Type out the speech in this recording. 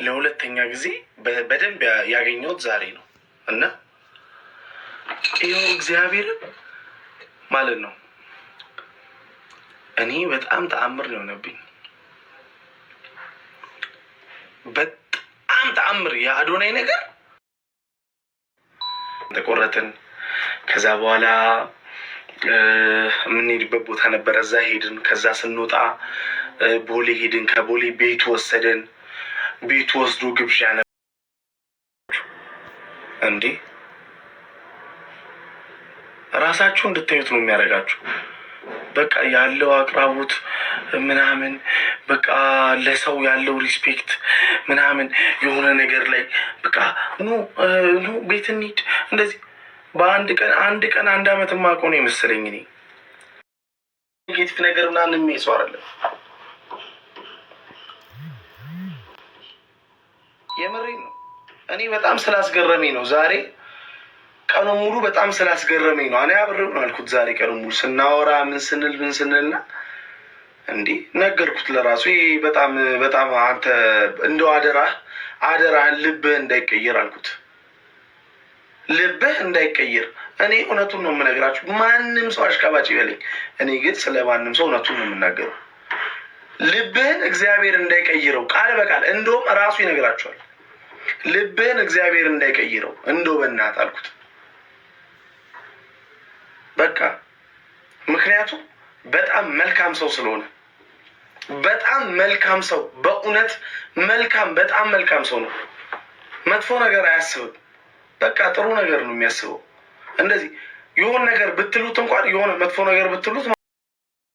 ለሁለተኛ ጊዜ በደንብ ያገኘሁት ዛሬ ነው እና ይኸው እግዚአብሔርን ማለት ነው እኔ በጣም ተአምር ነው የሆነብኝ። በጣም ተአምር የአዶናይ ነገር ተቆረጥን። ከዛ በኋላ የምንሄድበት ቦታ ነበረ፣ እዛ ሄድን። ከዛ ስንወጣ ቦሌ ሄድን። ከቦሌ ቤቱ ወሰደን። ቤቱ ወስዶ ግብዣ ነበር እንዴ! ራሳችሁ እንድታዩት ነው የሚያደርጋችሁ። በቃ ያለው አቅራቦት ምናምን በቃ ለሰው ያለው ሪስፔክት ምናምን የሆነ ነገር ላይ በቃ ኑ ቤት እንሂድ እንደዚህ በአንድ ቀን አንድ አመት ማቆ ነው የመሰለኝ። እኔ ኔጌቲቭ ነገር ምናምን የሚሰው አይደለም። የምሬ ነው። እኔ በጣም ስላስገረመኝ ነው ዛሬ ቀኑ ሙሉ በጣም ስላስገረመኝ ነው። እኔ አብሬው ነው አልኩት። ዛሬ ቀኑ ሙሉ ስናወራ ምን ስንልና እንዲህ ነገርኩት ለራሱ። በጣም በጣም አንተ እንደው አደራህን ልብህ እንዳይቀየር አልኩት። ልብህ እንዳይቀየር። እኔ እውነቱን ነው የምነግራችሁ። ማንም ሰው አሽቃባጭ ይበለኝ፣ እኔ ግን ስለ ማንም ሰው እውነቱን ነው የምናገረው። ልብህን እግዚአብሔር እንዳይቀይረው ቃል በቃል እንደውም ራሱ ይነግራችኋል። ልብህን እግዚአብሔር እንዳይቀይረው እንደው በእናትህ አልኩት። በቃ ምክንያቱም በጣም መልካም ሰው ስለሆነ፣ በጣም መልካም ሰው፣ በእውነት በጣም መልካም ሰው ነው። መጥፎ ነገር አያስብም። በቃ ጥሩ ነገር ነው የሚያስበው። እንደዚህ የሆነ ነገር ብትሉት እንኳን የሆነ መጥፎ ነገር ብትሉት